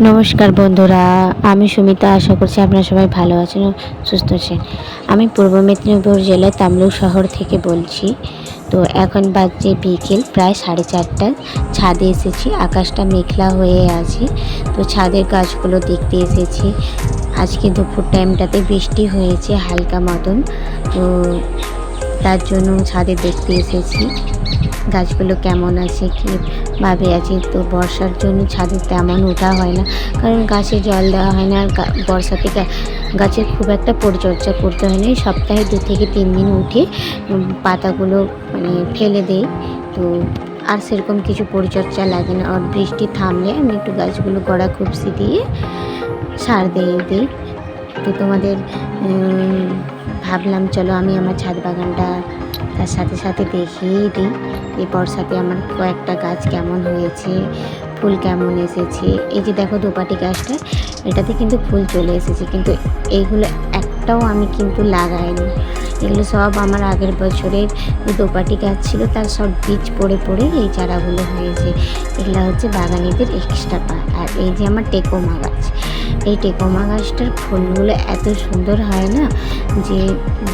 নমস্কার বন্ধুরা, আমি সুমিতা। আশা করছি আপনারা সবাই ভালো আছেন ও সুস্থ আছেন। আমি পূর্ব মেদিনীপুর জেলার তামলুক শহর থেকে বলছি। তো এখন বাজছে বিকেল প্রায় 4:30। ছাদে এসেছি, আকাশটা মেঘলা হয়ে আছে। তো ছাদের গাছগুলো দেখতে এসেছি। আজকে দুপুর টাইমটাতে বৃষ্টি হয়েছে হালকা মতন, তো তার জন্য ছাদে দেখতে এসেছি গাছগুলো কেমন আছে, কীভাবে আছে। তো বর্ষার জন্য ছাদে তেমন ওঠা হয় না, কারণ গাছে জল দেওয়া হয় না। আর বর্ষাতে গাছের খুব একটা পরিচর্যা করতে হয় না। সপ্তাহে 2 থেকে 3 দিন উঠে পাতাগুলো ফেলে দেই। তো আর সেরকম কিছু পরিচর্যা লাগে না। আর বৃষ্টি থামলে আমি একটু গাছগুলো গোড়া খুবসি দিয়ে সার দিয়ে দিই। তো তোমাদের ভাবলাম চলো আমি আমার ছাদ বাগানটা তার সাথে সাথে দেখিয়ে দিই। এই বর্ষাতে আমার কয়েকটা গাছ কেমন হয়েছে, ফুল কেমন এসেছে। এই যে দেখো দোপাটি গাছটা, এটাতে কিন্তু ফুল চলে এসেছে, কিন্তু এইগুলো একটাও আমি কিন্তু লাগাইনি। এগুলো সব আমার আগের বছরের দোপাটি গাছ ছিল, তার সব বীজ পড়ে পড়ে এই চারাগুলো হয়েছে। এগুলো হচ্ছে বাগানিদের এক্সট্রা পা। আর এই যে আমার টেকোমা গাছ, এই টেকোমা গাছটার ফুলগুলো এত সুন্দর হয় না যে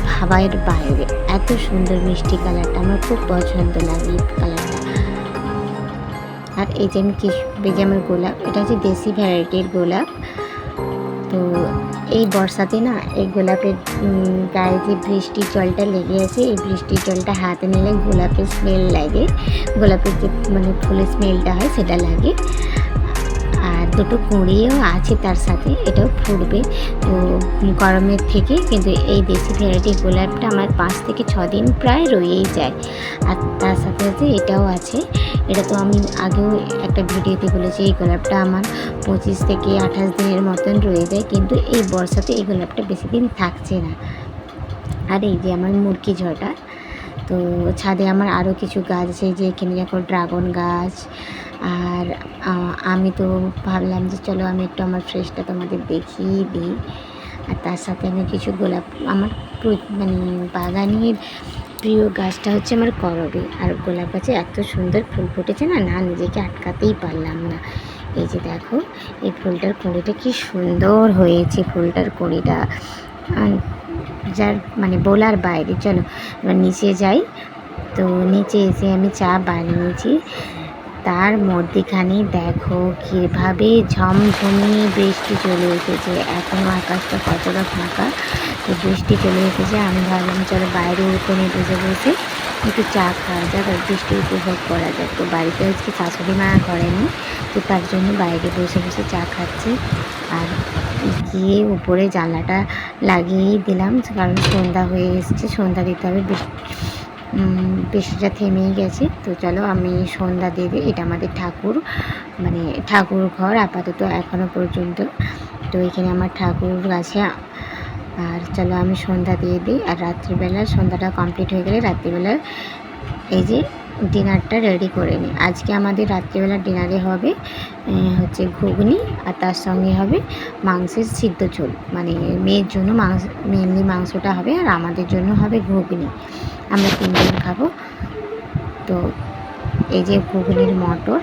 ভাবার বাইরে। এত সুন্দর মিষ্টি কালারটা, আমার খুব পছন্দ লাগে এই কালারটা। আর এই যে আমার গোলাপ, এটা হচ্ছে দেশি ভ্যারাইটির গোলাপ। তো এই বর্ষাতে না এই গোলাপের গায়ে যে বৃষ্টির জলটা লেগে আছে, এই বৃষ্টির জলটা হাতে নিলে গোলাপের স্মেল লাগে, গোলাপের যে ফুলের স্মেলটা হয় সেটা লাগে। আর দুটো কুঁড়িও আছে তার সাথে, এটাও ফুটবে। তো গরমের থেকে কিন্তু এই দেশি ভ্যারাইটির গোলাপটা আমার 5 থেকে 6 দিন প্রায় রয়েই যায়। আর তার সাথে সাথে এটাও আছে। এটা তো আমি আগেও একটা ভিডিওতে বলেছি, এই গোলাপটা আমার 25 থেকে 28 দিনের মতন রয়ে যায়, কিন্তু এই বর্ষাতে এই গোলাপটা বেশি দিন থাকছে না। আর এই যে আমার মুরগি ঝটা, তো ছাদে আমার আরও কিছু গাছ আছে, যে এখানে দেখো ড্রাগন গাছ। আর আমি তো ভাবলাম যে চলো আমি একটু আমার ফ্রেশটা তোমাদের দেখিয়ে দিই। আর তার সাথে আমি কিছু গোলাপ, আমার বাগানের প্রিয় গাছটা হচ্ছে আমার করবী। আর গোলাপ গাছে এত সুন্দর ফুল ফুটেছে না, নিজেকে আটকাতেই পারলাম না। এই যে দেখো এই ফুলটার কুঁড়িটা কি সুন্দর হয়েছে, ফুলটার কুঁড়িটা যার বলার বাইরে। চলো এবার নিচে যাই। তো নিচে এসে আমি চা বানিয়েছি, তার মধ্যেখানে দেখো কীভাবে ঝমঝমিয়ে বৃষ্টি চলে এসেছে। এখনও আকাশটা কতটা ফাঁকা, তো বৃষ্টি চলে এসেছে। আমি ভাবলাম চলো বাইরে উঠোনে বসে বসে একটু চা খাওয়া যাক আর বৃষ্টি উপভোগ করা যাক। তো বাড়িতে আজকে শাশুড়ি মা করেনি, তো তার জন্য বাইরে বসে বসে চা খাচ্ছি। আর গিয়ে উপরে জানলাটা লাগিয়েই দিলাম, কারণ সন্ধ্যা হয়ে এসেছে, সন্ধ্যা দিতে হবে। বৃষ্টিটা থেমেই গেছে। তো চলো আমি সন্ধ্যা দিয়ে দিই। এটা আমাদের ঠাকুর ঘর আপাতত এখনও পর্যন্ত। তো এখানে আমার ঠাকুর আছে। আর চলো আমি সন্ধ্যা দিয়ে দিই। আর রাত্রিবেলা সন্ধ্যাটা কমপ্লিট হয়ে গেলে রাত্রিবেলার এই যে ডিনারটা রেডি করে নিই। আজকে আমাদের রাত্রিবেলার ডিনারে হবে হচ্ছে ঘুগনি, আর তার সঙ্গে হবে মাংসের সিদ্ধ ঝোল। মেয়ের জন্য মেনলি মাংসটা হবে, আর আমাদের জন্য হবে ঘুগনি। আমরা 3 জন খাবো। তো এই যে ঘুগনির মটর।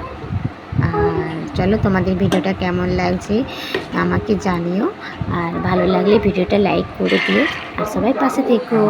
আর চলো তোমাদের ভিডিওটা কেমন লাগছে আমাকে জানিও, আর ভালো লাগলে ভিডিওটা লাইক করে দিও, আর সবাই পাশে থেকো।